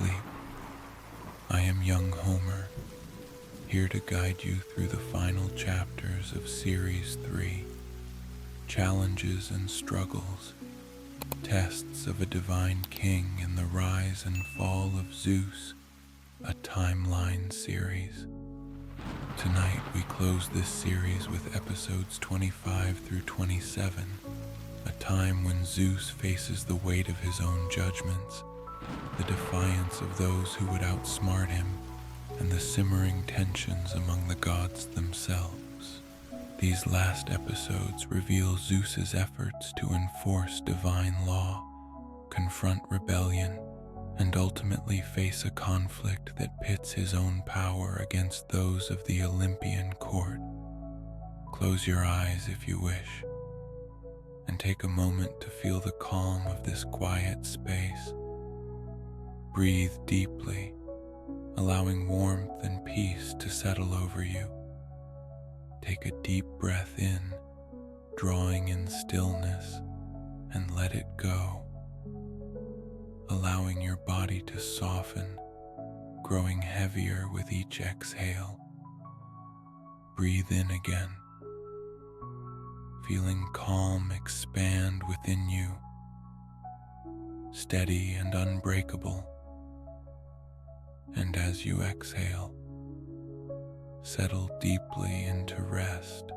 sleep. I am young Homer, here to guide you through the final chapters of Series 3, Challenges and Struggles, Tests of a Divine King in the Rise and Fall of Zeus, a timeline series. Tonight we close this series with episodes 25 through 27, a time when Zeus faces the weight of his own judgments, the defiance of those who would outsmart him, and the simmering tensions among the gods themselves. These last episodes reveal Zeus's efforts to enforce divine law, confront rebellion, and ultimately face a conflict that pits his own power against those of the Olympian court. Close your eyes if you wish, and take a moment to feel the calm of this quiet space. Breathe deeply, allowing warmth and peace to settle over you. Take a deep breath in, drawing in stillness, and let it go, allowing your body to soften, growing heavier with each exhale. Breathe in again, feeling calm expand within you, steady and unbreakable. And as you exhale, settle deeply into rest,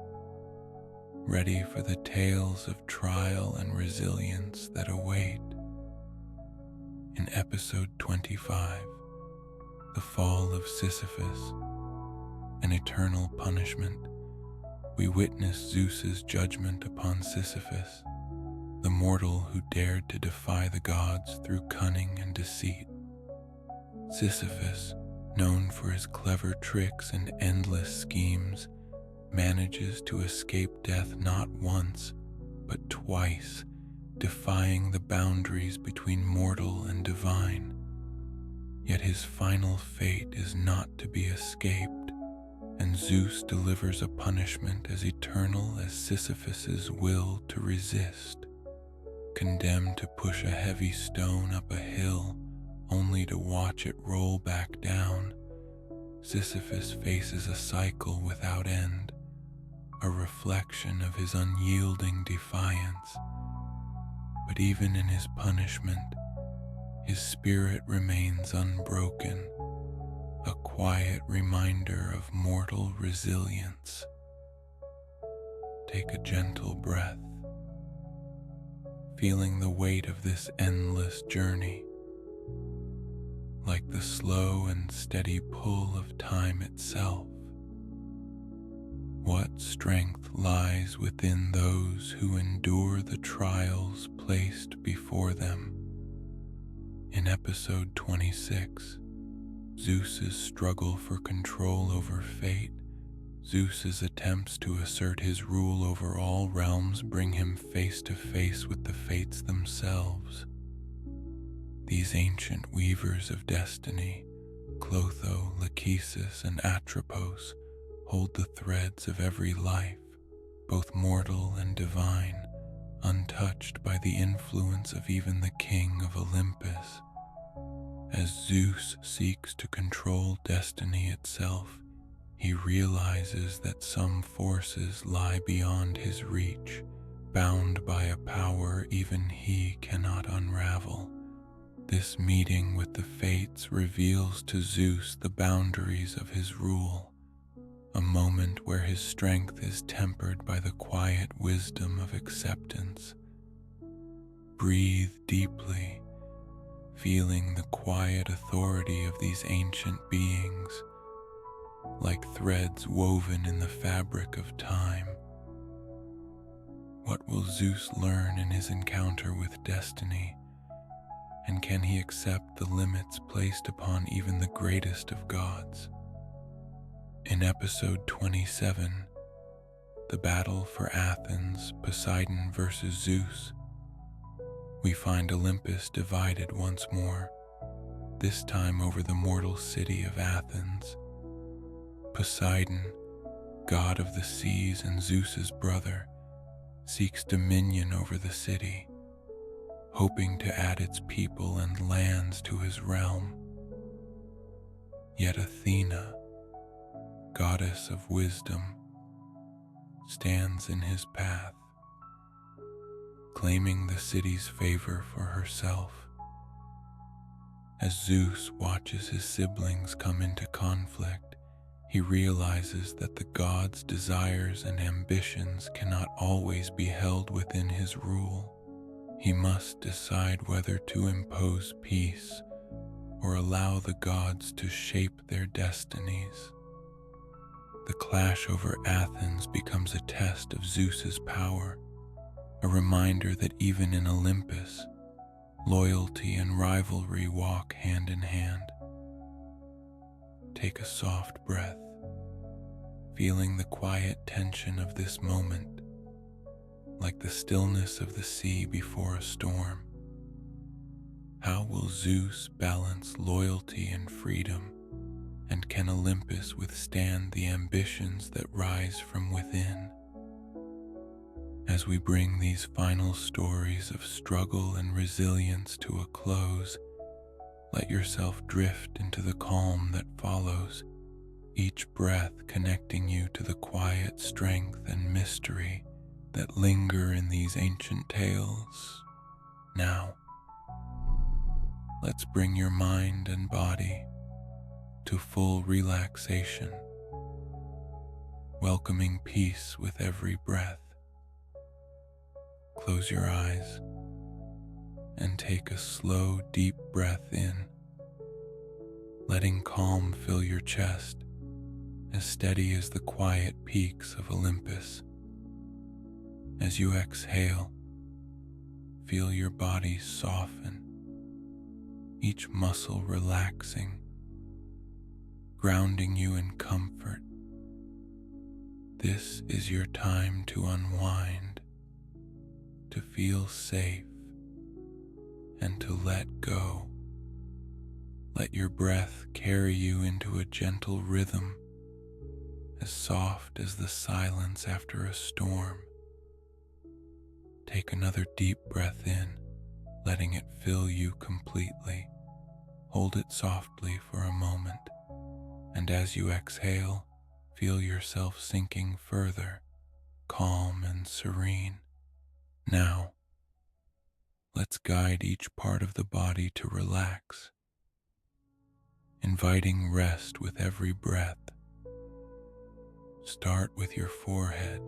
ready for the tales of trial and resilience that await. In episode 25, The Fall of Sisyphus, an eternal punishment, we witness Zeus's judgment upon Sisyphus, the mortal who dared to defy the gods through cunning and deceit. Sisyphus, known for his clever tricks and endless schemes, manages to escape death not once, but twice, defying the boundaries between mortal and divine. Yet his final fate is not to be escaped, and Zeus delivers a punishment as eternal as Sisyphus's will to resist. Condemned to push a heavy stone up a hill, only to watch it roll back down, Sisyphus faces a cycle without end, a reflection of his unyielding defiance. But even in his punishment, his spirit remains unbroken, a quiet reminder of mortal resilience. Take a gentle breath, feeling the weight of this endless journey, like the slow and steady pull of time itself. What strength lies within those who endure the trials placed before them? In episode 26, Zeus's struggle for control over fate, Zeus's attempts to assert his rule over all realms bring him face to face with the fates themselves. These ancient weavers of destiny, Clotho, Lachesis, and Atropos, hold the threads of every life, both mortal and divine, untouched by the influence of even the king of Olympus. As Zeus seeks to control destiny itself, he realizes that some forces lie beyond his reach, bound by a power even he cannot unravel. This meeting with the fates reveals to Zeus the boundaries of his rule, a moment where his strength is tempered by the quiet wisdom of acceptance. Breathe deeply, feeling the quiet authority of these ancient beings, like threads woven in the fabric of time. What will Zeus learn in his encounter with destiny? And can he accept the limits placed upon even the greatest of gods? In episode 27, The Battle for Athens, Poseidon versus Zeus, we find Olympus divided once more, this time over the mortal city of Athens. Poseidon, god of the seas and Zeus's brother, seeks dominion over the city, hoping to add its people and lands to his realm. Yet Athena, goddess of wisdom, stands in his path, claiming the city's favor for herself. As Zeus watches his siblings come into conflict, he realizes that the god's desires and ambitions cannot always be held within his rule. He must decide whether to impose peace or allow the gods to shape their destinies. The clash over Athens becomes a test of Zeus's power, a reminder that even in Olympus, loyalty and rivalry walk hand in hand. Take a soft breath, feeling the quiet tension of this moment, like the stillness of the sea before a storm. How will Zeus balance loyalty and freedom, and can Olympus withstand the ambitions that rise from within? As we bring these final stories of struggle and resilience to a close, let yourself drift into the calm that follows, each breath connecting you to the quiet strength and mystery that linger in these ancient tales. Now, let's bring your mind and body to full relaxation, welcoming peace with every breath. Close your eyes and take a slow, deep breath in, letting calm fill your chest, as steady as the quiet peaks of Olympus. As you exhale, feel your body soften, each muscle relaxing, grounding you in comfort. This is your time to unwind, to feel safe, and to let go. Let your breath carry you into a gentle rhythm, as soft as the silence after a storm. Take another deep breath in, letting it fill you completely. Hold it softly for a moment, and as you exhale, feel yourself sinking further, calm and serene. Now, let's guide each part of the body to relax, inviting rest with every breath. Start with your forehead,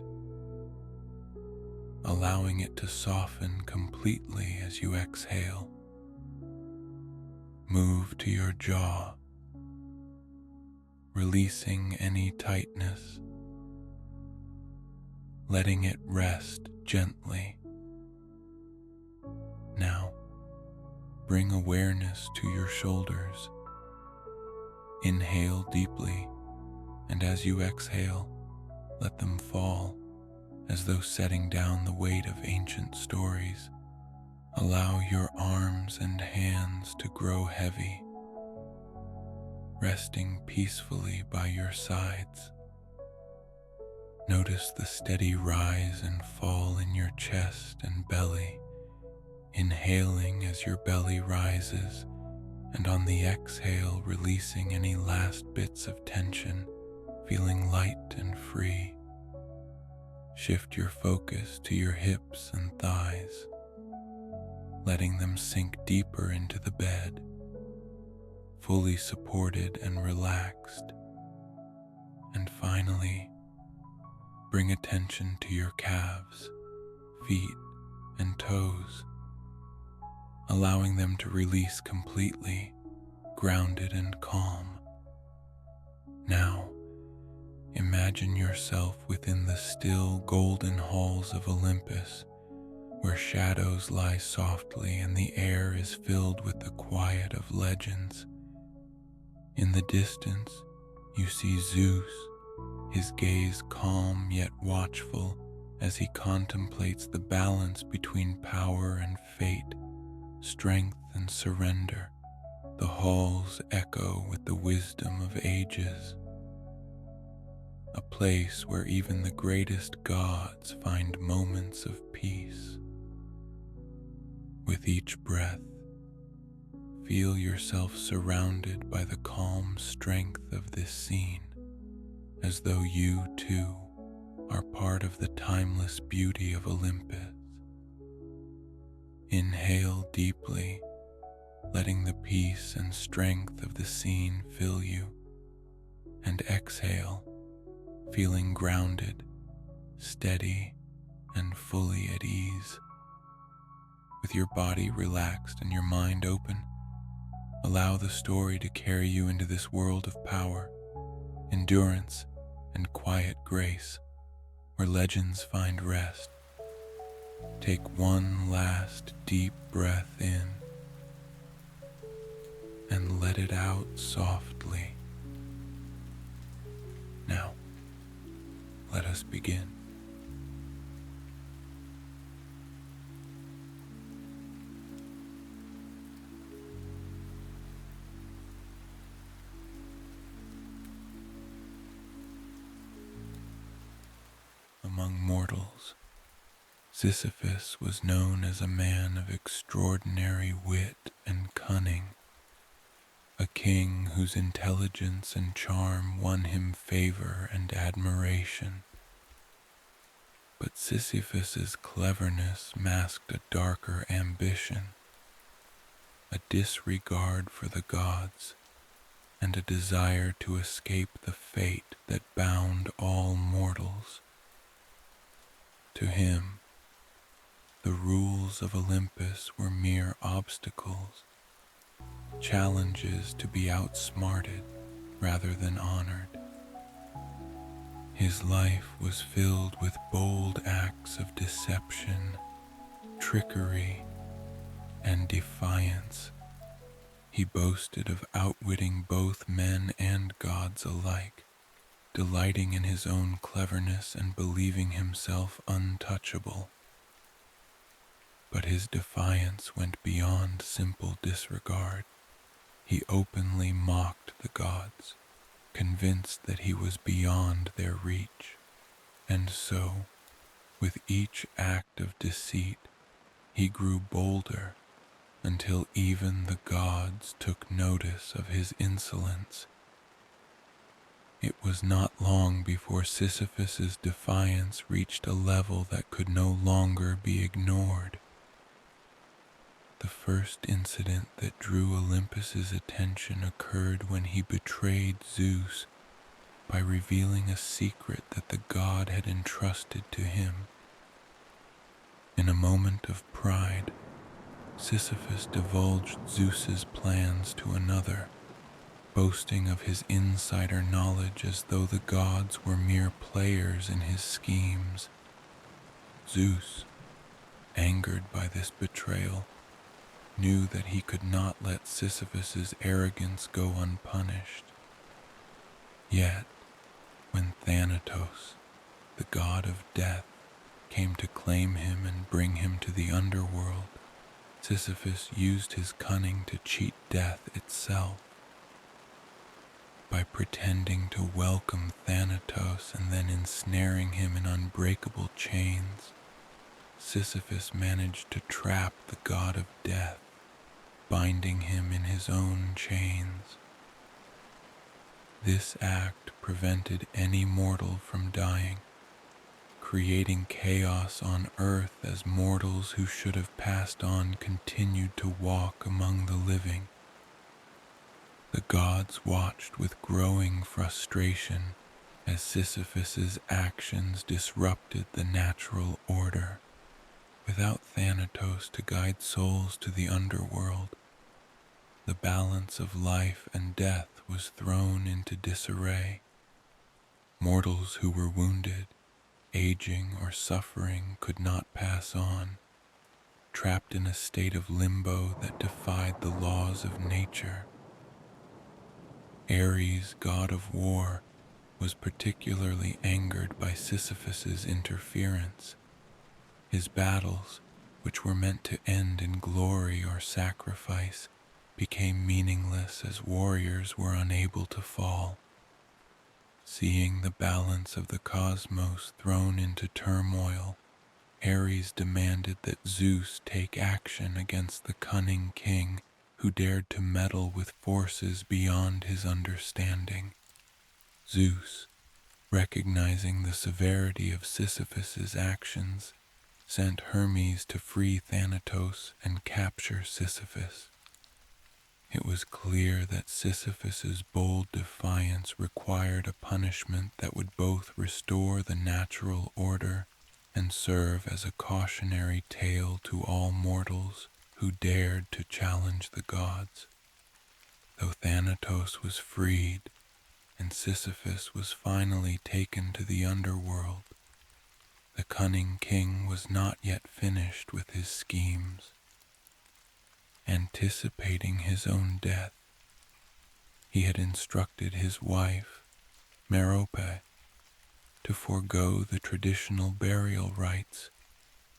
allowing it to soften completely as you exhale. Move to your jaw, releasing any tightness, letting it rest gently. Now, bring awareness to your shoulders. Inhale deeply, and as you exhale, let them fall as though setting down the weight of ancient stories. Allow your arms and hands to grow heavy, resting peacefully by your sides. Notice the steady rise and fall in your chest and belly, inhaling as your belly rises, and on the exhale releasing any last bits of tension, feeling light and free. Shift your focus to your hips and thighs, letting them sink deeper into the bed, fully supported and relaxed. And finally, bring attention to your calves, feet, and toes, allowing them to release completely, grounded and calm. Now, imagine yourself within the still golden halls of Olympus, where shadows lie softly and the air is filled with the quiet of legends. In the distance, you see Zeus, his gaze calm yet watchful as he contemplates the balance between power and fate, strength and surrender. The halls echo with the wisdom of ages, a place where even the greatest gods find moments of peace. With each breath, Feel yourself surrounded by the calm strength of this scene, as though you too are part of the timeless beauty of Olympus. Inhale deeply, letting the peace and strength of the scene fill you, and exhale, feeling grounded, steady, and fully at ease. With your body relaxed and your mind open, allow the story to carry you into this world of power, endurance, and quiet grace, where legends find rest. Take one last deep breath in and let it out softly. Now, let us begin. Among mortals, Sisyphus was known as a man of extraordinary wit and cunning, a king whose intelligence and charm won him favor and admiration. But Sisyphus's cleverness masked a darker ambition, a disregard for the gods, and a desire to escape the fate that bound all mortals. To him, the rules of Olympus were mere obstacles, challenges to be outsmarted rather than honored. His life was filled with bold acts of deception, trickery, and defiance. He boasted of outwitting both men and gods alike, delighting in his own cleverness and believing himself untouchable. But his defiance went beyond simple disregard. He openly mocked the gods, convinced that he was beyond their reach. And so, with each act of deceit, he grew bolder until even the gods took notice of his insolence. It was not long before Sisyphus's defiance reached a level that could no longer be ignored. The first incident that drew Olympus's attention occurred when he betrayed Zeus by revealing a secret that the god had entrusted to him. In a moment of pride, Sisyphus divulged Zeus's plans to another, boasting of his insider knowledge as though the gods were mere players in his schemes. Zeus, angered by this betrayal, knew that he could not let Sisyphus's arrogance go unpunished. Yet, when Thanatos, the god of death, came to claim him and bring him to the underworld, Sisyphus used his cunning to cheat death itself. By pretending to welcome Thanatos and then ensnaring him in unbreakable chains, Sisyphus managed to trap the god of death, binding him in his own chains. This act prevented any mortal from dying, creating chaos on earth as mortals who should have passed on continued to walk among the living. The gods watched with growing frustration as Sisyphus's actions disrupted the natural order. Without Thanatos to guide souls to the underworld, the balance of life and death was thrown into disarray. Mortals who were wounded, aging, or suffering could not pass on, trapped in a state of limbo that defied the laws of nature. Ares, god of war, was particularly angered by Sisyphus's interference. His battles, which were meant to end in glory or sacrifice, became meaningless as warriors were unable to fall. Seeing the balance of the cosmos thrown into turmoil, Ares demanded that Zeus take action against the cunning king who dared to meddle with forces beyond his understanding. Zeus, recognizing the severity of Sisyphus's actions, sent Hermes to free Thanatos and capture Sisyphus. It was clear that Sisyphus's bold defiance required a punishment that would both restore the natural order and serve as a cautionary tale to all mortals who dared to challenge the gods. Though Thanatos was freed and Sisyphus was finally taken to the underworld, the cunning king was not yet finished with his schemes. Anticipating his own death, he had instructed his wife, Merope, to forego the traditional burial rites,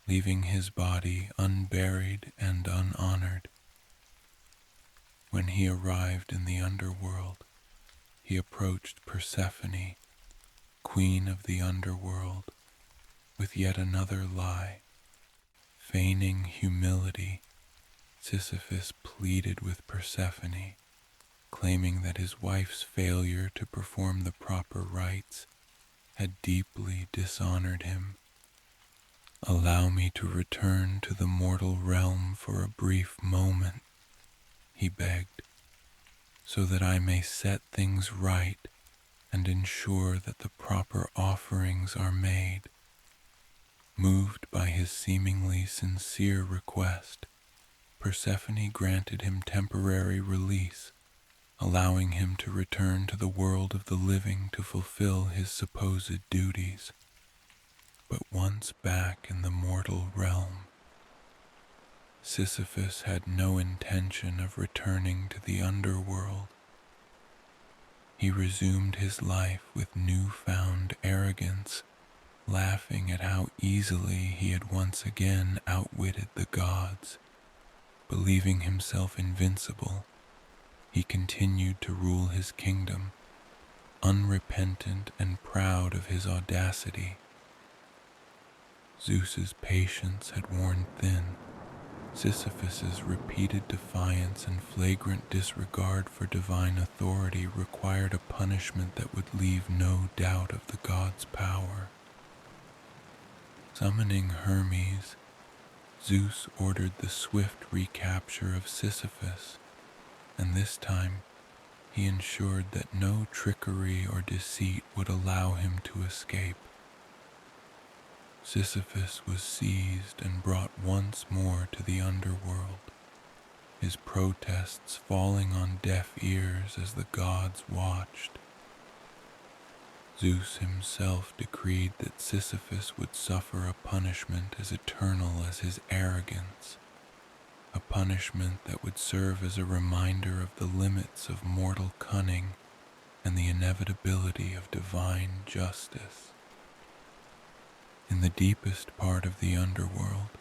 leaving his body unburied and unhonored. When he arrived in the underworld, he approached Persephone, queen of the underworld, with yet another lie. Feigning humility, Sisyphus pleaded with Persephone, claiming that his wife's failure to perform the proper rites had deeply dishonored him. "Allow me to return to the mortal realm for a brief moment," he begged, "so that I may set things right and ensure that the proper offerings are made." Moved by his seemingly sincere request, Persephone granted him temporary release, allowing him to return to the world of the living to fulfill his supposed duties. But once back in the mortal realm, Sisyphus had no intention of returning to the underworld. He resumed his life with newfound arrogance, laughing at how easily he had once again outwitted the gods. Believing himself invincible, he continued to rule his kingdom, unrepentant and proud of his audacity. Zeus's patience had worn thin. Sisyphus's repeated defiance and flagrant disregard for divine authority required a punishment that would leave no doubt of the god's power. Summoning Hermes, Zeus ordered the swift recapture of Sisyphus, and this time he ensured that no trickery or deceit would allow him to escape. Sisyphus was seized and brought once more to the underworld, his protests falling on deaf ears as the gods watched. Zeus himself decreed that Sisyphus would suffer a punishment as eternal as his arrogance, a punishment that would serve as a reminder of the limits of mortal cunning and the inevitability of divine justice. In the deepest part of the underworld,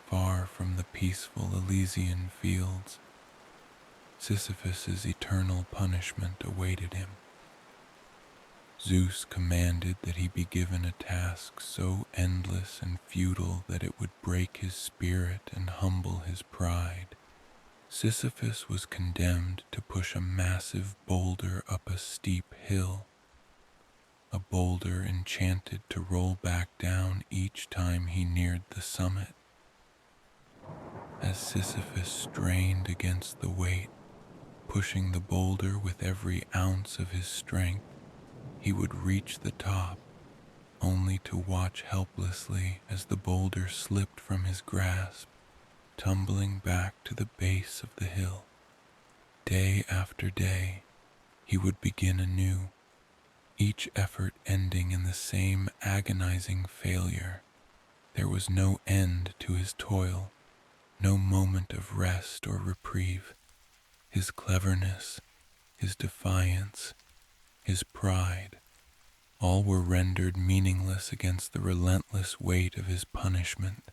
far from the peaceful Elysian fields, Sisyphus's eternal punishment awaited him. Zeus commanded that he be given a task so endless and futile that it would break his spirit and humble his pride. Sisyphus was condemned to push a massive boulder up a steep hill, a boulder enchanted to roll back down each time he neared the summit. As Sisyphus strained against the weight, pushing the boulder with every ounce of his strength, he would reach the top, only to watch helplessly as the boulder slipped from his grasp, tumbling back to the base of the hill. Day after day, he would begin anew, each effort ending in the same agonizing failure. There was no end to his toil, no moment of rest or reprieve. His cleverness, his defiance, his pride, all were rendered meaningless against the relentless weight of his punishment.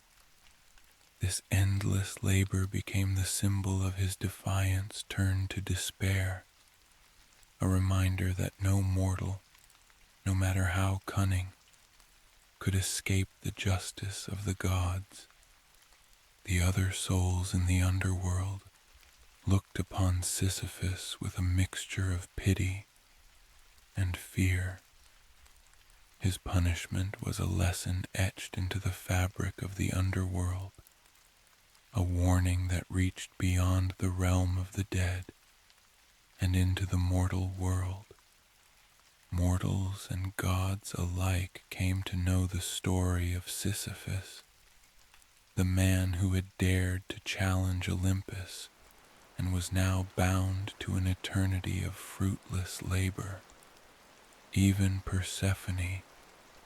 This endless labor became the symbol of his defiance turned to despair, a reminder that no mortal, no matter how cunning, could escape the justice of the gods. The other souls in the underworld, looked upon Sisyphus with a mixture of pity and fear. His punishment was a lesson etched into the fabric of the underworld, a warning that reached beyond the realm of the dead and into the mortal world. Mortals and gods alike came to know the story of Sisyphus, the man who had dared to challenge Olympus and was now bound to an eternity of fruitless labor. Even Persephone,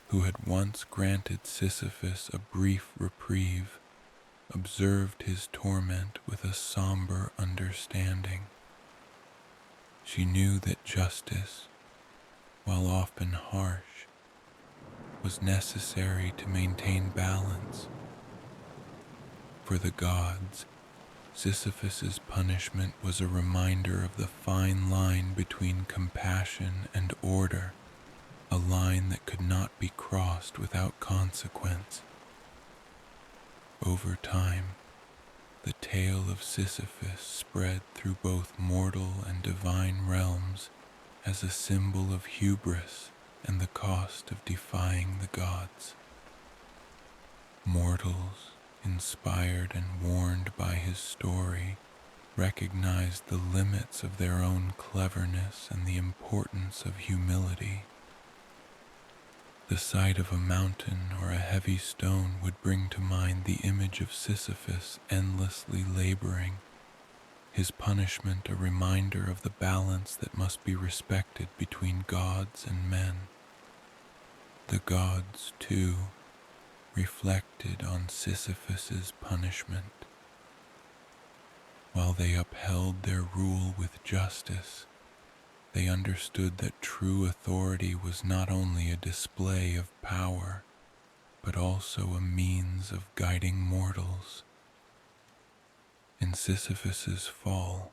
who had once granted Sisyphus a brief reprieve, observed his torment with a somber understanding. She knew that justice, while often harsh, was necessary to maintain balance. For the gods, Sisyphus's punishment was a reminder of the fine line between compassion and order, a line that could not be crossed without consequence. Over time, the tale of Sisyphus spread through both mortal and divine realms as a symbol of hubris and the cost of defying the gods. Mortals, inspired and warned by his story, recognized the limits of their own cleverness and the importance of humility. The sight of a mountain or a heavy stone would bring to mind the image of Sisyphus endlessly laboring, his punishment a reminder of the balance that must be respected between gods and men. The gods, too, reflected on Sisyphus's punishment. While they upheld their rule with justice, they understood that true authority was not only a display of power, but also a means of guiding mortals. In Sisyphus's fall,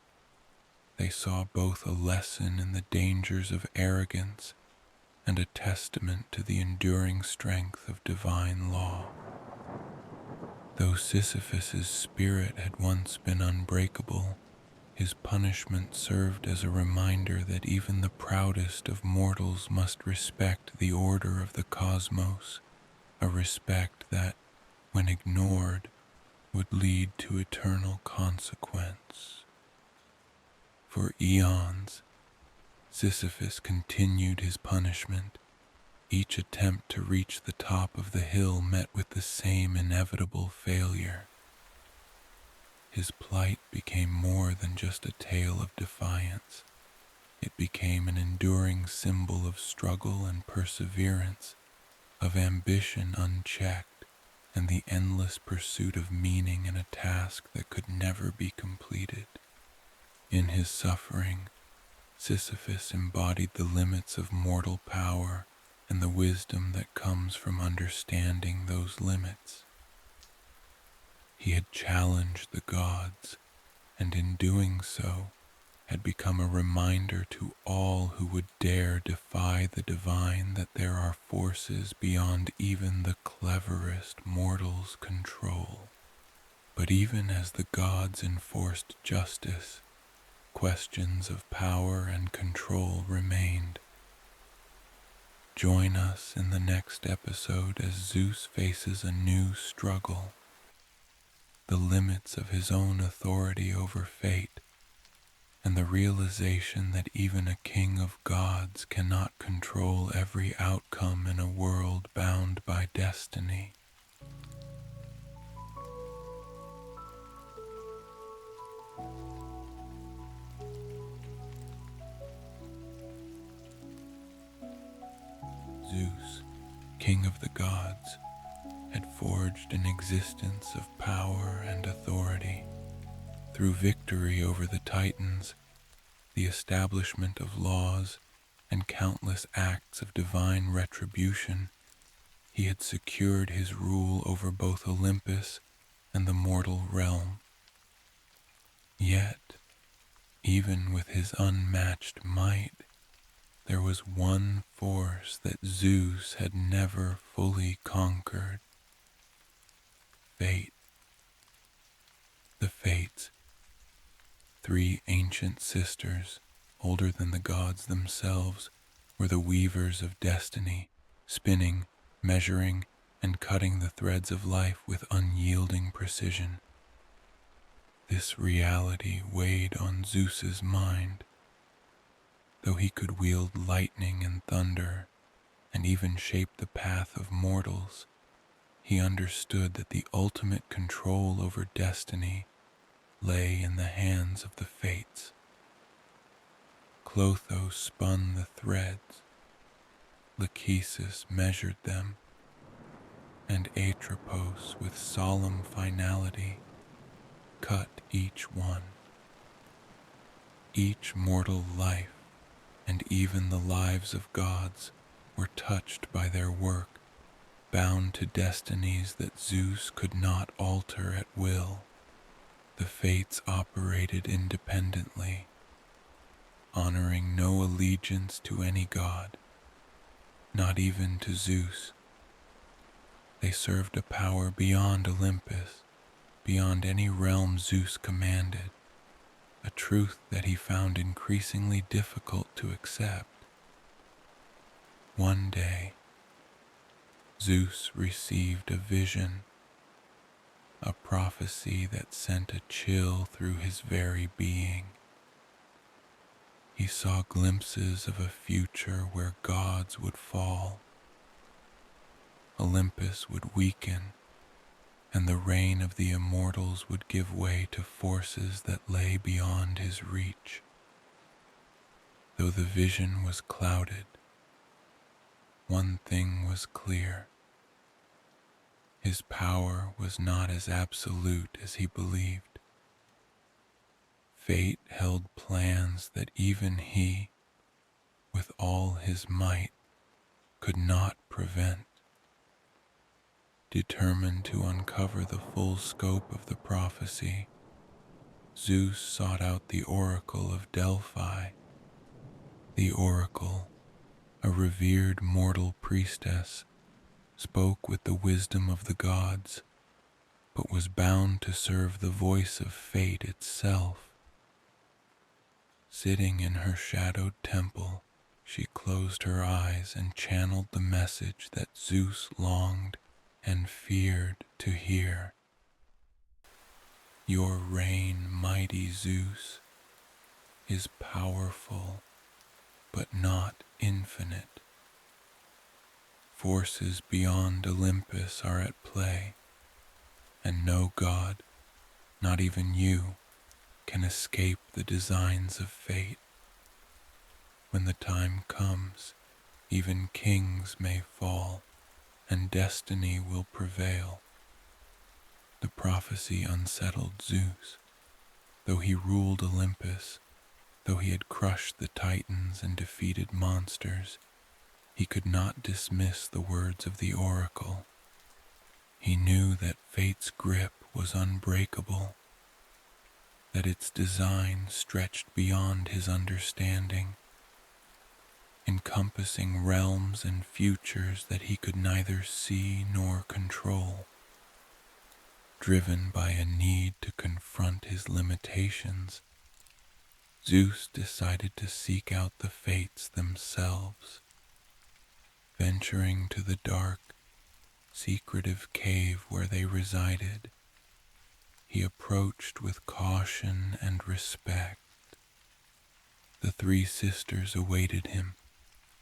they saw both a lesson in the dangers of arrogance and a testament to the enduring strength of divine law. Though Sisyphus's spirit had once been unbreakable, his punishment served as a reminder that even the proudest of mortals must respect the order of the cosmos, a respect that, when ignored, would lead to eternal consequence. For eons, Sisyphus continued his punishment. Each attempt to reach the top of the hill met with the same inevitable failure. His plight became more than just a tale of defiance. It became an enduring symbol of struggle and perseverance, of ambition unchecked, and the endless pursuit of meaning in a task that could never be completed. In his suffering, Sisyphus embodied the limits of mortal power and the wisdom that comes from understanding those limits. He had challenged the gods, and in doing so, had become a reminder to all who would dare defy the divine that there are forces beyond even the cleverest mortal's control. But even as the gods enforced justice, questions of power and control remained. Join us in the next episode as Zeus faces a new struggle, the limits of his own authority over fate, and the realization that even a king of gods cannot control every outcome in a world bound by destiny. Zeus, king of the gods, had forged an existence of power and authority. Through victory over the Titans, the establishment of laws, and countless acts of divine retribution, he had secured his rule over both Olympus and the mortal realm. Yet, even with his unmatched might, there was one force that Zeus had never fully conquered: fate. The fates, 3 ancient sisters, older than the gods themselves, were the weavers of destiny, spinning, measuring, and cutting the threads of life with unyielding precision. This reality weighed on Zeus's mind. Though he could wield lightning and thunder, and even shape the path of mortals, he understood that the ultimate control over destiny lay in the hands of the fates. Clotho spun the threads, Lachesis measured them, and Atropos with solemn finality cut each one. Each mortal life, and even the lives of gods, were touched by their work, bound to destinies that Zeus could not alter at will. The fates operated independently, honoring no allegiance to any god, not even to Zeus. They served a power beyond Olympus, beyond any realm Zeus commanded, a truth that he found increasingly difficult to accept. One day, Zeus received a vision, a prophecy that sent a chill through his very being. He saw glimpses of a future where gods would fall, Olympus would weaken, and the reign of the immortals would give way to forces that lay beyond his reach. Though the vision was clouded, one thing was clear. His power was not as absolute as he believed. Fate held plans that even he, with all his might, could not prevent. Determined to uncover the full scope of the prophecy, Zeus sought out the oracle of Delphi. The oracle, a revered mortal priestess, spoke with the wisdom of the gods, but was bound to serve the voice of fate itself. Sitting in her shadowed temple, she closed her eyes and channeled the message that Zeus longed and feared to hear. Your reign, mighty Zeus, is powerful, but not infinite. Forces beyond Olympus are at play, and no god, not even you, can escape the designs of fate. When the time comes, even kings may fall, and destiny will prevail. The prophecy unsettled Zeus. Though he ruled Olympus, though he had crushed the titans and defeated monsters, he could not dismiss the words of the oracle. He knew that fate's grip was unbreakable, that its design stretched beyond his understanding, encompassing realms and futures that he could neither see nor control. Driven by a need to confront his limitations, Zeus decided to seek out the fates themselves. Venturing to the dark, secretive cave where they resided, he approached with caution and respect. The 3 sisters awaited him,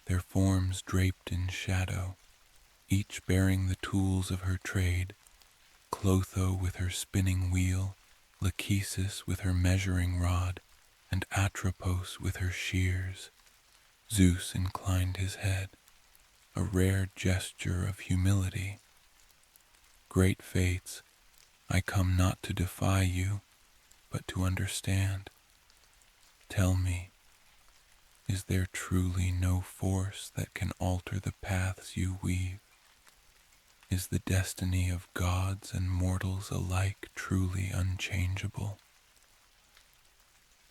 their forms draped in shadow, each bearing the tools of her trade, Clotho with her spinning wheel, Lachesis with her measuring rod, and Atropos with her shears. Zeus inclined his head, a rare gesture of humility. Great fates, I come not to defy you, but to understand. Tell me, is there truly no force that can alter the paths you weave? Is the destiny of gods and mortals alike truly unchangeable?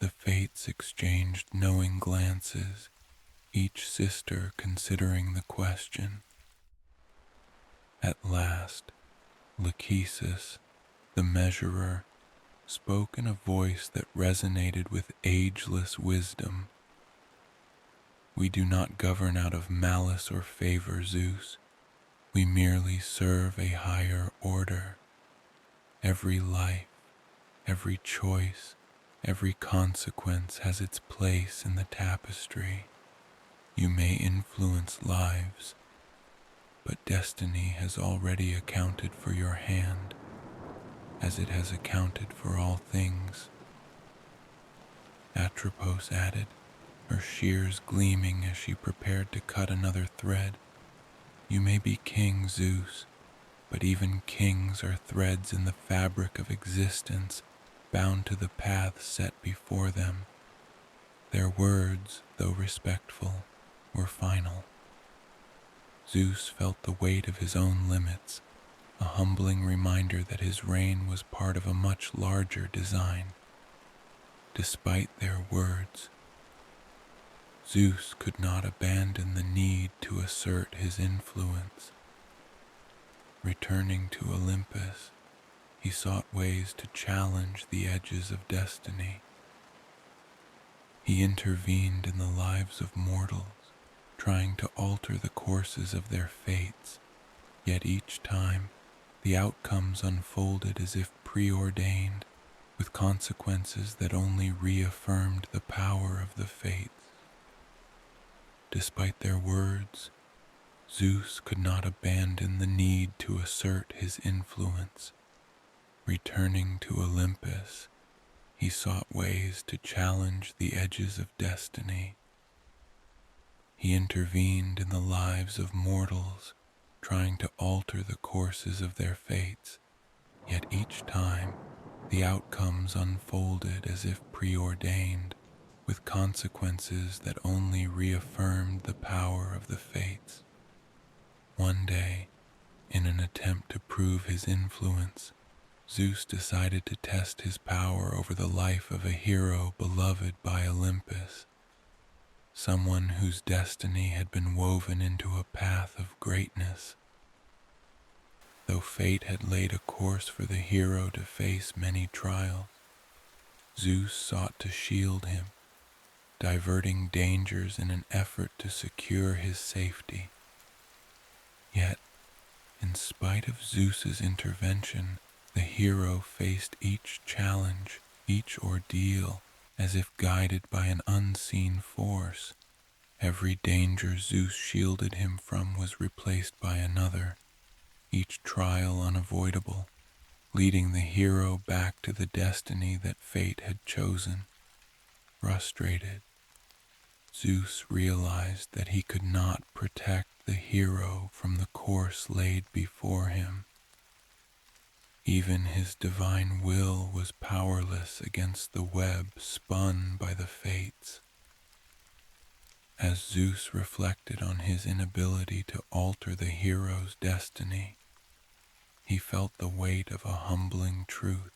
The fates exchanged knowing glances, each sister considering the question. At last, Lachesis, the measurer, spoke in a voice that resonated with ageless wisdom. "We do not govern out of malice or favor, Zeus. We merely serve a higher order. Every life, every choice, every consequence has its place in the tapestry. You may influence lives, but destiny has already accounted for your hand, as it has accounted for all things." Atropos added, her shears gleaming as she prepared to cut another thread. "You may be king, Zeus, but even kings are threads in the fabric of existence, bound to the path set before them. Their words, though respectful, were final." Zeus felt the weight of his own limits, a humbling reminder that his reign was part of a much larger design. Despite their words, Zeus could not abandon the need to assert his influence. Returning to Olympus, he sought ways to challenge the edges of destiny. He intervened in the lives of mortals, trying to alter the courses of their fates, yet each time the outcomes unfolded as if preordained, with consequences that only reaffirmed the power of the fates. Despite their words, Zeus could not abandon the need to assert his influence. Returning to Olympus, he sought ways to challenge the edges of destiny. He intervened in the lives of mortals, trying to alter the courses of their fates, yet each time the outcomes unfolded as if preordained, with consequences that only reaffirmed the power of the fates. One day, in an attempt to prove his influence, Zeus decided to test his power over the life of a hero beloved by Olympus, someone whose destiny had been woven into a path of greatness. Though fate had laid a course for the hero to face many trials, Zeus sought to shield him, diverting dangers in an effort to secure his safety. Yet, in spite of Zeus's intervention, the hero faced each challenge, each ordeal, as if guided by an unseen force. Every danger Zeus shielded him from was replaced by another, each trial unavoidable, leading the hero back to the destiny that fate had chosen. Frustrated, Zeus realized that he could not protect the hero from the course laid before him. Even his divine will was powerless against the web spun by the fates. As Zeus reflected on his inability to alter the hero's destiny, he felt the weight of a humbling truth.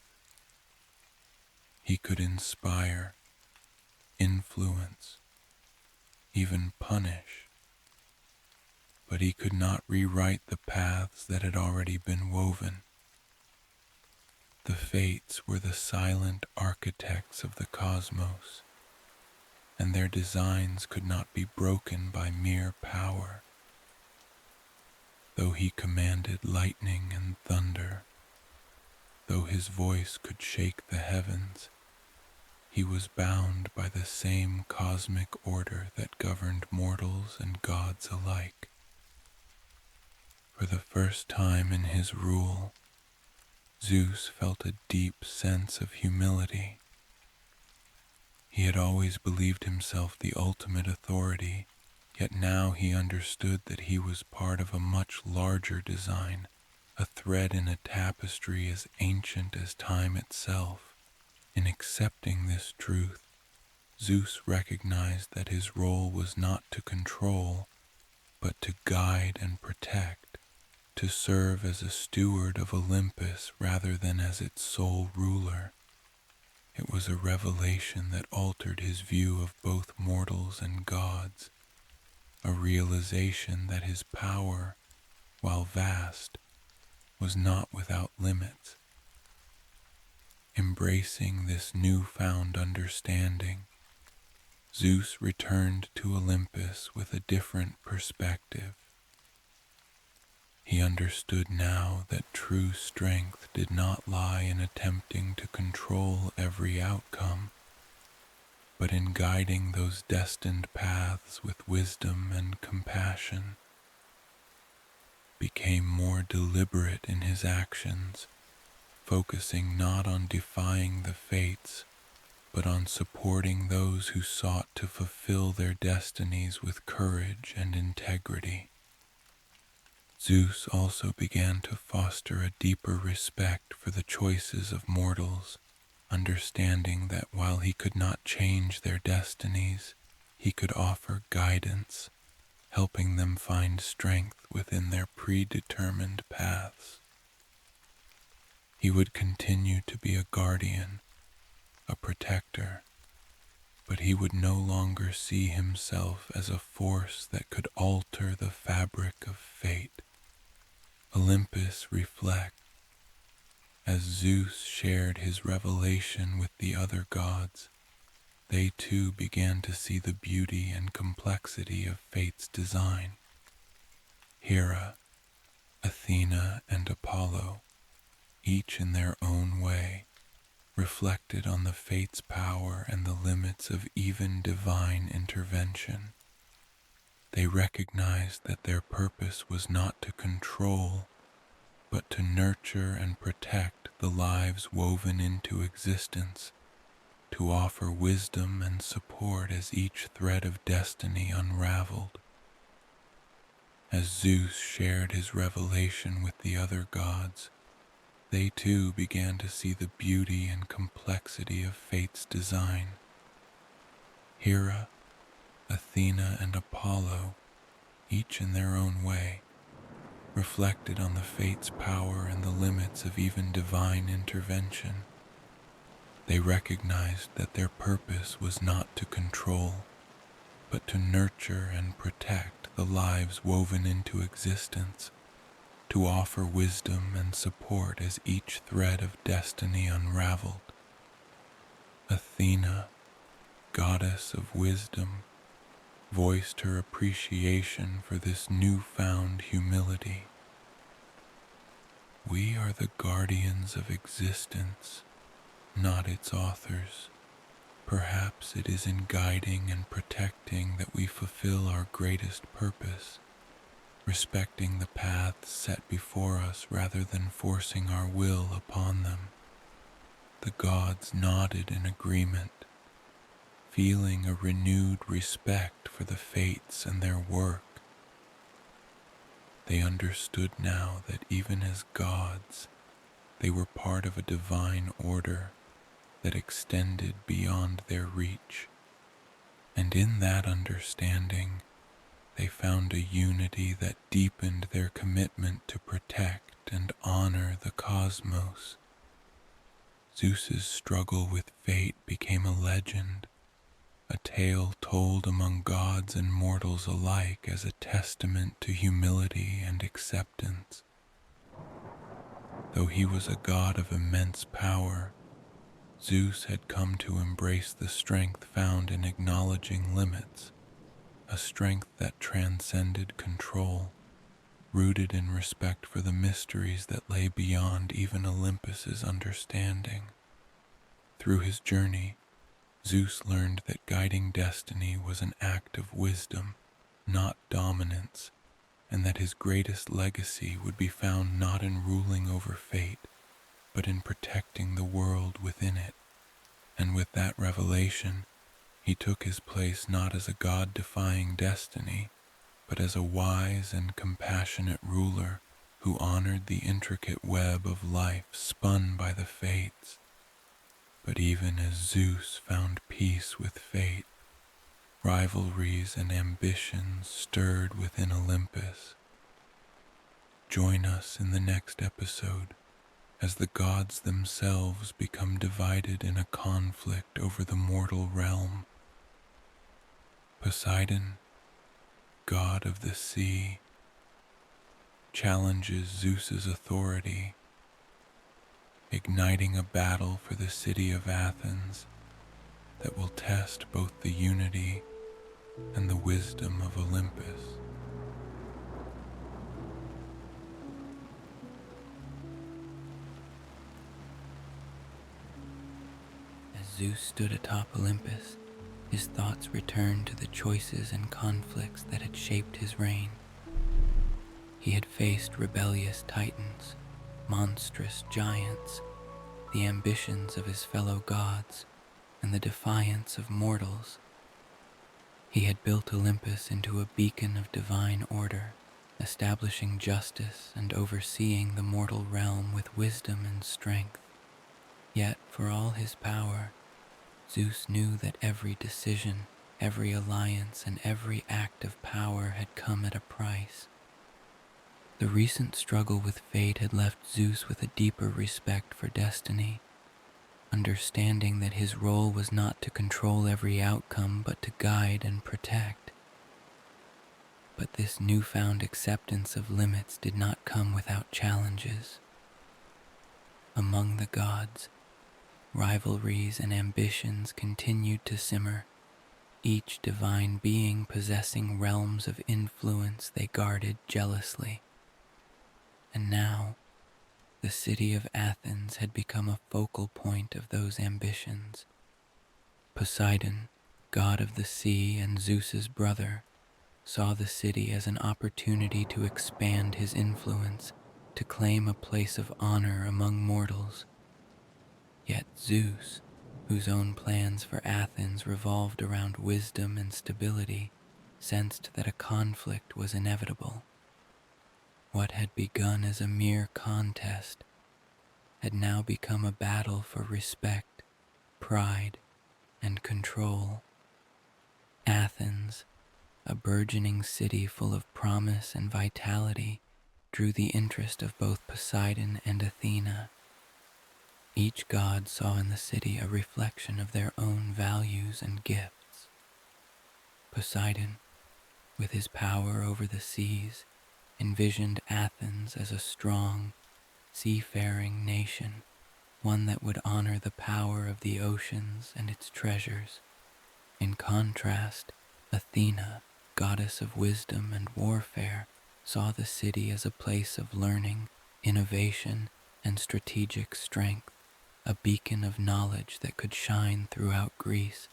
He could inspire, influence, even punish, but he could not rewrite the paths that had already been woven. The fates were the silent architects of the cosmos, and their designs could not be broken by mere power. Though he commanded lightning and thunder, though his voice could shake the heavens, he was bound by the same cosmic order that governed mortals and gods alike. For the first time in his rule, Zeus felt a deep sense of humility. He had always believed himself the ultimate authority, yet now he understood that he was part of a much larger design, a thread in a tapestry as ancient as time itself. In accepting this truth, Zeus recognized that his role was not to control, but to guide and protect, to serve as a steward of Olympus rather than as its sole ruler. It was a revelation that altered his view of both mortals and gods, a realization that his power, while vast, was not without limits. Embracing this newfound understanding, Zeus returned to Olympus with a different perspective. He understood now that true strength did not lie in attempting to control every outcome, but in guiding those destined paths with wisdom and compassion. Became more deliberate in his actions, focusing not on defying the fates, but on supporting those who sought to fulfill their destinies with courage and integrity. Zeus also began to foster a deeper respect for the choices of mortals, understanding that while he could not change their destinies, he could offer guidance, helping them find strength within their predetermined paths. He would continue to be a guardian, a protector, but he would no longer see himself as a force that could alter the fabric of fate. Olympus reflects. As Zeus shared his revelation with the other gods, they too began to see the beauty and complexity of fate's design. Hera, Athena, and Apollo, each in their own way, reflected on the fate's power and the limits of even divine intervention. They recognized that their purpose was not to control, but to nurture and protect the lives woven into existence, to offer wisdom and support as each thread of destiny unraveled. As Zeus shared his revelation with the other gods, they too began to see the beauty and complexity of fate's design. Hera, Athena, and Apollo, each in their own way, reflected on the fate's power and the limits of even divine intervention. They recognized that their purpose was not to control, but to nurture and protect the lives woven into existence, to offer wisdom and support as each thread of destiny unraveled. Athena, goddess of wisdom, voiced her appreciation for this newfound humility. We are the guardians of existence, not its authors. Perhaps it is in guiding and protecting that we fulfill our greatest purpose, respecting the paths set before us rather than forcing our will upon them. The gods nodded in agreement, feeling a renewed respect for the fates and their work. They understood now that even as gods, they were part of a divine order that extended beyond their reach. And in that understanding, they found a unity that deepened their commitment to protect and honor the cosmos. Zeus's struggle with fate became a legend, a tale told among gods and mortals alike as a testament to humility and acceptance. Though he was a god of immense power, Zeus had come to embrace the strength found in acknowledging limits, a strength that transcended control, rooted in respect for the mysteries that lay beyond even Olympus's understanding. Through his journey, Zeus learned that guiding destiny was an act of wisdom, not dominance, and that his greatest legacy would be found not in ruling over fate, but in protecting the world within it. And with that revelation, he took his place not as a god-defying destiny, but as a wise and compassionate ruler who honored the intricate web of life spun by the fates. But even as Zeus found peace with fate, rivalries and ambitions stirred within Olympus. Join us in the next episode as the gods themselves become divided in a conflict over the mortal realm. Poseidon, god of the sea, challenges Zeus's authority, igniting a battle for the city of Athens that will test both the unity and the wisdom of Olympus. As Zeus stood atop Olympus, his thoughts returned to the choices and conflicts that had shaped his reign. He had faced rebellious titans, monstrous giants, the ambitions of his fellow gods, and the defiance of mortals. He had built Olympus into a beacon of divine order, establishing justice and overseeing the mortal realm with wisdom and strength. Yet, for all his power, Zeus knew that every decision, every alliance, and every act of power had come at a price. The recent struggle with fate had left Zeus with a deeper respect for destiny, understanding that his role was not to control every outcome but to guide and protect. But this newfound acceptance of limits did not come without challenges. Among the gods, rivalries and ambitions continued to simmer, each divine being possessing realms of influence they guarded jealously. And now, the city of Athens had become a focal point of those ambitions. Poseidon, god of the sea and Zeus's brother, saw the city as an opportunity to expand his influence, to claim a place of honor among mortals. Yet Zeus, whose own plans for Athens revolved around wisdom and stability, sensed that a conflict was inevitable. What had begun as a mere contest had now become a battle for respect, pride, and control. Athens, a burgeoning city full of promise and vitality, drew the interest of both Poseidon and Athena. Each god saw in the city a reflection of their own values and gifts. Poseidon, with his power over the seas, envisioned Athens as a strong, seafaring nation, one that would honor the power of the oceans and its treasures. In contrast, Athena, goddess of wisdom and warfare, saw the city as a place of learning, innovation, and strategic strength, a beacon of knowledge that could shine throughout Greece.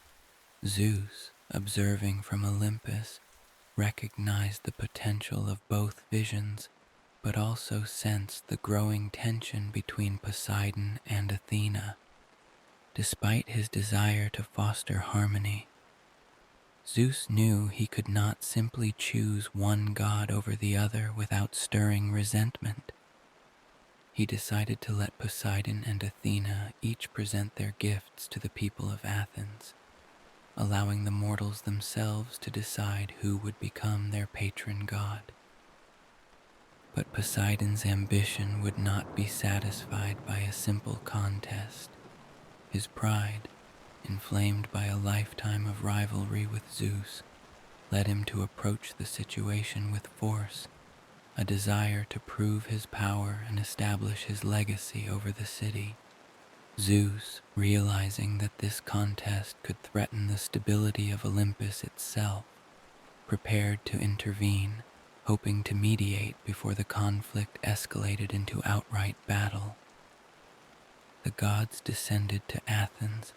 Zeus, observing from Olympus, recognized the potential of both visions, but also sensed the growing tension between Poseidon and Athena. Despite his desire to foster harmony, Zeus knew he could not simply choose one god over the other without stirring resentment. He decided to let Poseidon and Athena each present their gifts to the people of Athens, allowing the mortals themselves to decide who would become their patron god. But Poseidon's ambition would not be satisfied by a simple contest. His pride, inflamed by a lifetime of rivalry with Zeus, led him to approach the situation with force, a desire to prove his power and establish his legacy over the city. Zeus, realizing that this contest could threaten the stability of Olympus itself, prepared to intervene, hoping to mediate before the conflict escalated into outright battle. The gods descended to Athens,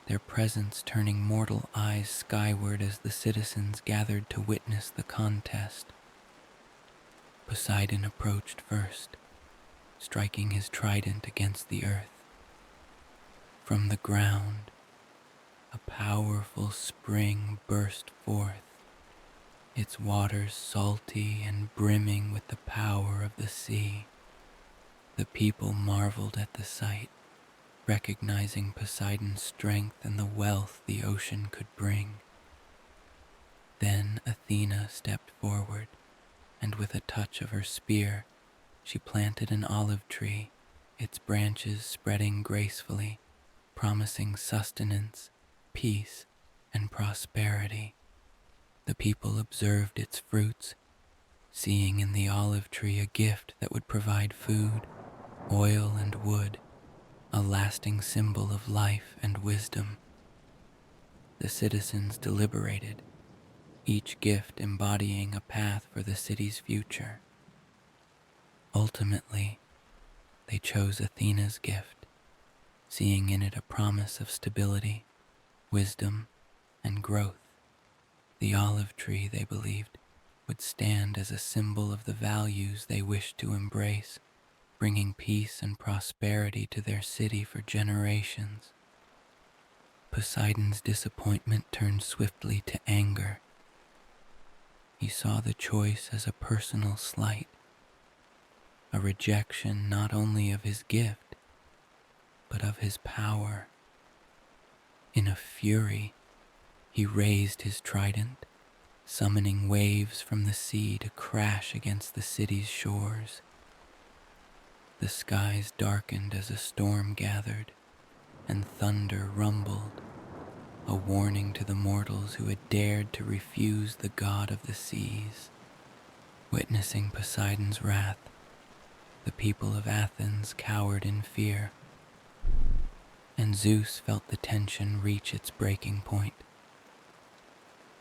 their presence turning mortal eyes skyward as the citizens gathered to witness the contest. Poseidon approached first, striking his trident against the earth. From the ground, a powerful spring burst forth, its waters salty and brimming with the power of the sea. The people marveled at the sight, recognizing Poseidon's strength and the wealth the ocean could bring. Then Athena stepped forward, and with a touch of her spear, she planted an olive tree, its branches spreading gracefully, promising sustenance, peace, and prosperity. The people observed its fruits, seeing in the olive tree a gift that would provide food, oil and wood, a lasting symbol of life and wisdom. The citizens deliberated, each gift embodying a path for the city's future. Ultimately, they chose Athena's gift, seeing in it a promise of stability, wisdom, and growth. The olive tree, they believed, would stand as a symbol of the values they wished to embrace, bringing peace and prosperity to their city for generations. Poseidon's disappointment turned swiftly to anger. He saw the choice as a personal slight, a rejection not only of his gift, but of his power. In a fury, he raised his trident, summoning waves from the sea to crash against the city's shores. The skies darkened as a storm gathered, and thunder rumbled, a warning to the mortals who had dared to refuse the god of the seas. Witnessing Poseidon's wrath, the people of Athens cowered in fear, and Zeus felt the tension reach its breaking point.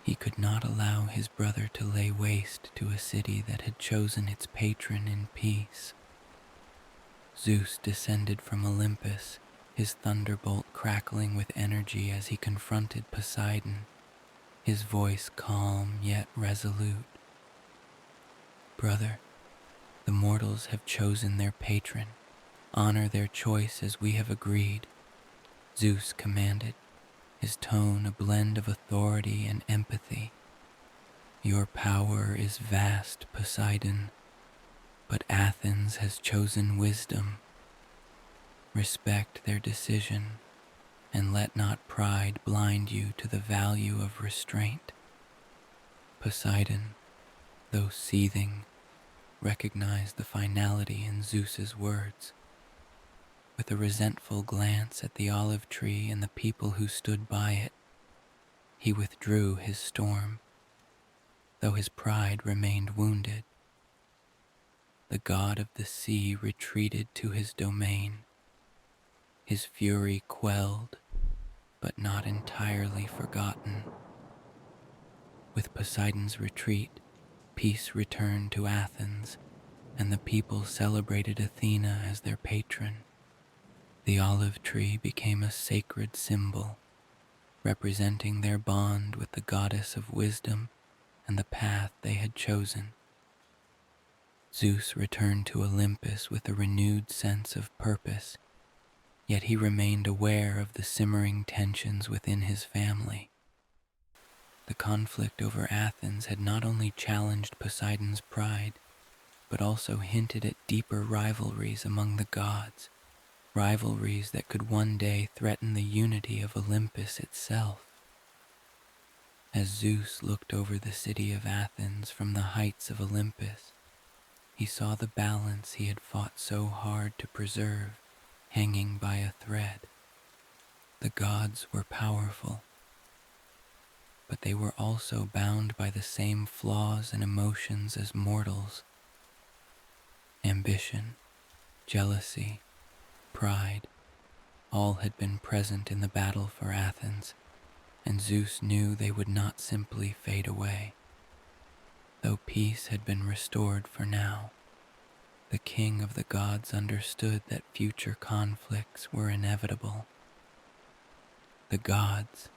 He could not allow his brother to lay waste to a city that had chosen its patron in peace. Zeus descended from Olympus, his thunderbolt crackling with energy as he confronted Poseidon, his voice calm yet resolute. "Brother, the mortals have chosen their patron. Honor their choice as we have agreed," Zeus commanded, his tone a blend of authority and empathy. "Your power is vast, Poseidon, but Athens has chosen wisdom. Respect their decision, and let not pride blind you to the value of restraint." Poseidon, though seething, recognized the finality in Zeus's words. With a resentful glance at the olive tree and the people who stood by it, he withdrew his storm, though his pride remained wounded. The god of the sea retreated to his domain, his fury quelled, but not entirely forgotten. With Poseidon's retreat, peace returned to Athens, and the people celebrated Athena as their patron. The olive tree became a sacred symbol, representing their bond with the goddess of wisdom and the path they had chosen. Zeus returned to Olympus with a renewed sense of purpose, yet he remained aware of the simmering tensions within his family. The conflict over Athens had not only challenged Poseidon's pride, but also hinted at deeper rivalries among the gods, rivalries that could one day threaten the unity of Olympus itself. As Zeus looked over the city of Athens from the heights of Olympus, he saw the balance he had fought so hard to preserve hanging by a thread. The gods were powerful, but they were also bound by the same flaws and emotions as mortals. Ambition, jealousy, pride, all had been present in the battle for Athens, and Zeus knew they would not simply fade away. Though peace had been restored for now, the king of the gods understood that future conflicts were inevitable. The gods,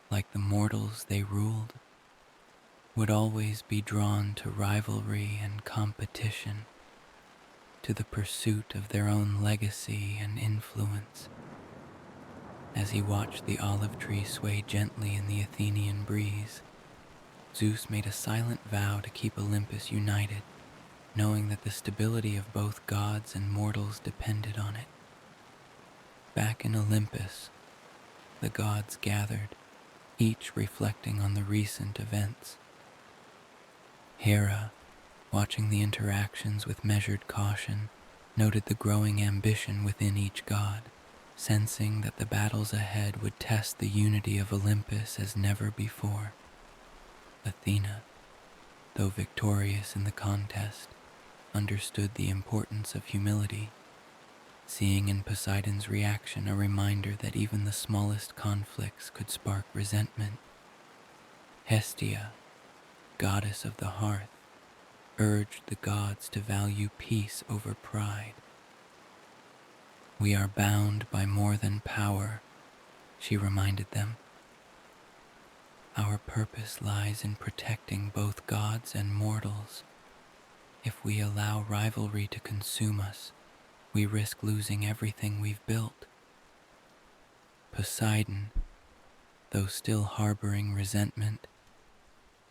like the mortals they ruled, would always be drawn to rivalry and competition, to the pursuit of their own legacy and influence. As he watched the olive tree sway gently in the Athenian breeze, Zeus made a silent vow to keep Olympus united, knowing that the stability of both gods and mortals depended on it. Back in Olympus, the gods gathered, each reflecting on the recent events. Hera, watching the interactions with measured caution, noted the growing ambition within each god, sensing that the battles ahead would test the unity of Olympus as never before. Athena, though victorious in the contest, understood the importance of humility, seeing in Poseidon's reaction a reminder that even the smallest conflicts could spark resentment. Hestia, goddess of the hearth, urged the gods to value peace over pride. "We are bound by more than power," she reminded them. "Our purpose lies in protecting both gods and mortals. If we allow rivalry to consume us, we risk losing everything we've built." Poseidon, though still harboring resentment,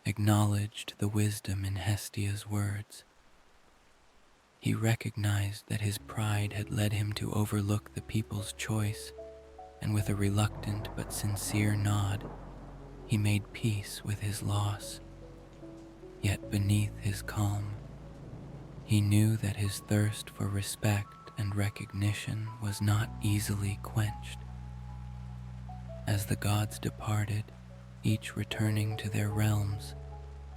acknowledged the wisdom in Hestia's words. He recognized that his pride had led him to overlook the people's choice, and with a reluctant but sincere nod, he made peace with his loss. Yet beneath his calm, he knew that his thirst for respect and recognition was not easily quenched. As the gods departed, each returning to their realms,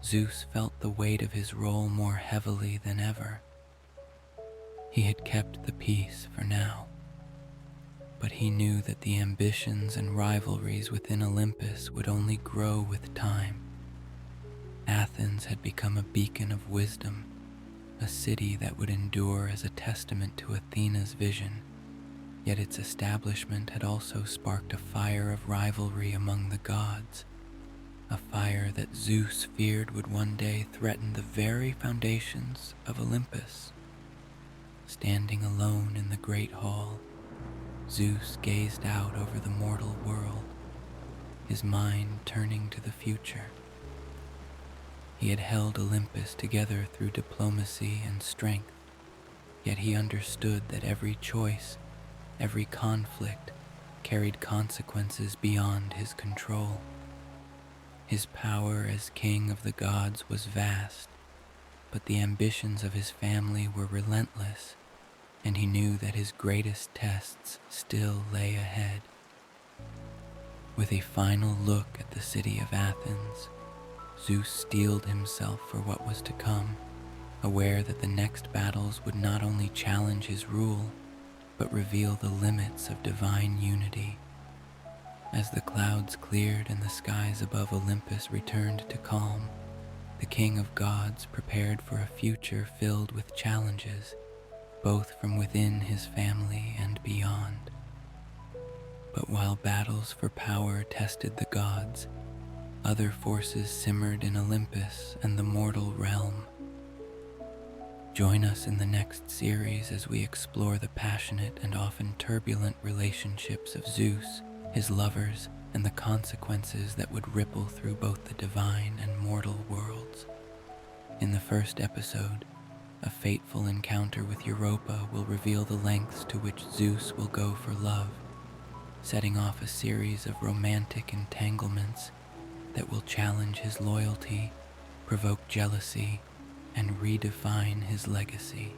Zeus felt the weight of his role more heavily than ever. He had kept the peace for now, but he knew that the ambitions and rivalries within Olympus would only grow with time. Athens had become a beacon of wisdom, a city that would endure as a testament to Athena's vision, yet its establishment had also sparked a fire of rivalry among the gods, a fire that Zeus feared would one day threaten the very foundations of Olympus. Standing alone in the great hall, Zeus gazed out over the mortal world, his mind turning to the future. He had held Olympus together through diplomacy and strength, yet he understood that every choice, every conflict, carried consequences beyond his control. His power as king of the gods was vast, but the ambitions of his family were relentless, and he knew that his greatest tests still lay ahead. With a final look at the city of Athens, Zeus steeled himself for what was to come, aware that the next battles would not only challenge his rule, but reveal the limits of divine unity. As the clouds cleared and the skies above Olympus returned to calm, the king of gods prepared for a future filled with challenges, both from within his family and beyond. But while battles for power tested the gods, other forces simmered in Olympus and the mortal realm. Join us in the next series as we explore the passionate and often turbulent relationships of Zeus, his lovers, and the consequences that would ripple through both the divine and mortal worlds. In the first episode, a fateful encounter with Europa will reveal the lengths to which Zeus will go for love, setting off a series of romantic entanglements that will challenge his loyalty, provoke jealousy, and redefine his legacy.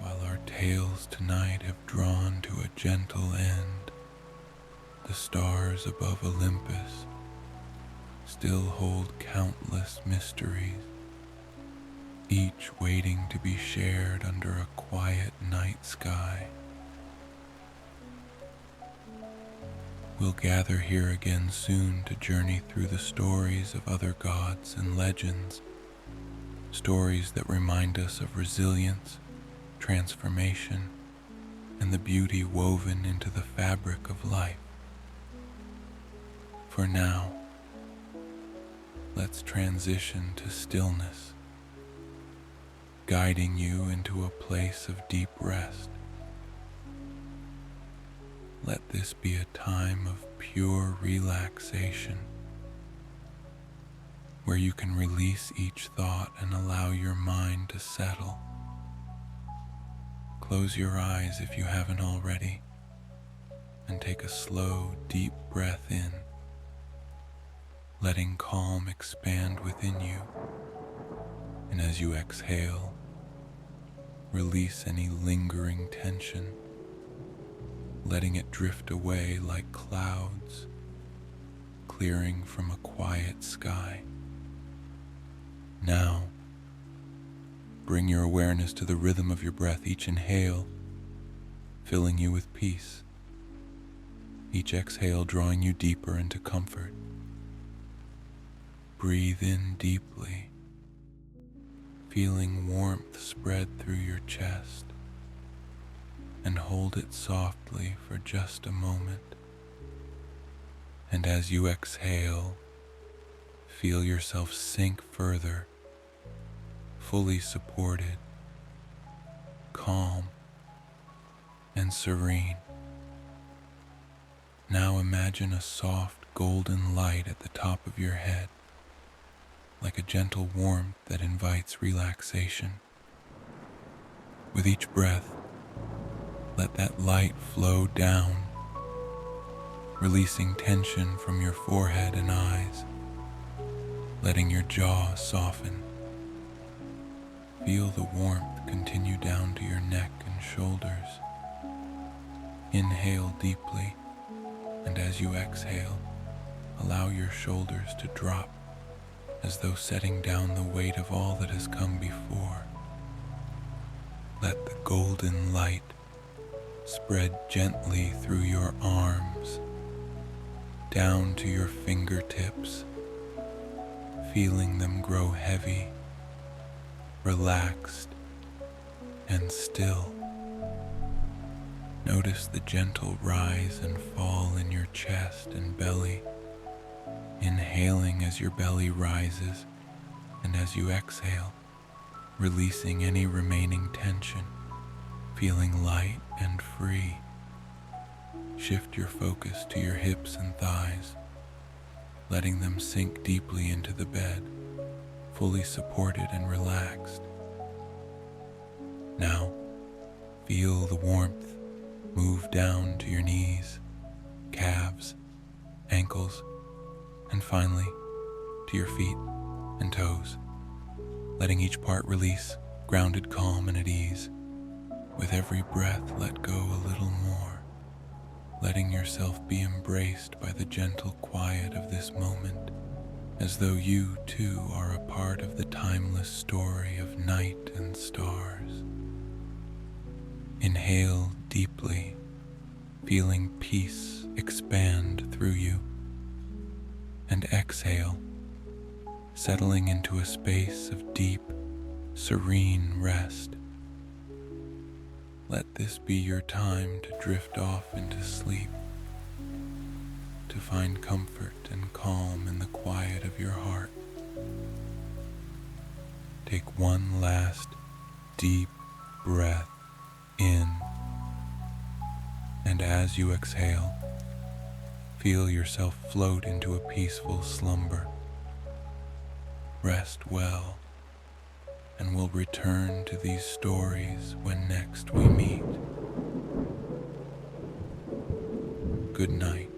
While our tales tonight have drawn to a gentle end, the stars above Olympus still hold countless mysteries, each waiting to be shared under a quiet night sky. We'll gather here again soon to journey through the stories of other gods and legends, stories that remind us of resilience, transformation, and the beauty woven into the fabric of life. For now, let's transition to stillness, guiding you into a place of deep rest. Let this be a time of pure relaxation, where you can release each thought and allow your mind to settle. Close your eyes if you haven't already, and take a slow, deep breath in, letting calm expand within you. And as you exhale, release any lingering tension, letting it drift away like clouds, clearing from a quiet sky. Now, bring your awareness to the rhythm of your breath. Each inhale filling you with peace. Each exhale drawing you deeper into comfort. Breathe in deeply, feeling warmth spread through your chest, and hold it softly for just a moment. And as you exhale, feel yourself sink further, fully supported, calm, and serene. Now imagine a soft golden light at the top of your head, like a gentle warmth that invites relaxation. With each breath, let that light flow down, releasing tension from your forehead and eyes, letting your jaw soften. Feel the warmth continue down to your neck and shoulders. Inhale deeply, and as you exhale, allow your shoulders to drop, as though setting down the weight of all that has come before. Let the golden light spread gently through your arms, down to your fingertips, feeling them grow heavy, relaxed, and still. Notice the gentle rise and fall in your chest and belly, inhaling as your belly rises, and as you exhale, releasing any remaining tension, feeling light and free. Shift your focus to your hips and thighs, letting them sink deeply into the bed, fully supported and relaxed. Now, feel the warmth move down to your knees, calves, ankles, and finally to your feet and toes, letting each part release, grounded, calm, and at ease. With every breath, let go a little more, letting yourself be embraced by the gentle quiet of this moment, as though you too are a part of the timeless story of night and stars. Inhale deeply, feeling peace expand through you, and exhale, settling into a space of deep, serene rest. Let this be your time to drift off into sleep, to find comfort and calm in the quiet of your heart. Take one last deep breath in, and as you exhale, feel yourself float into a peaceful slumber. Rest well, and we'll return to these stories when next we meet. Good night.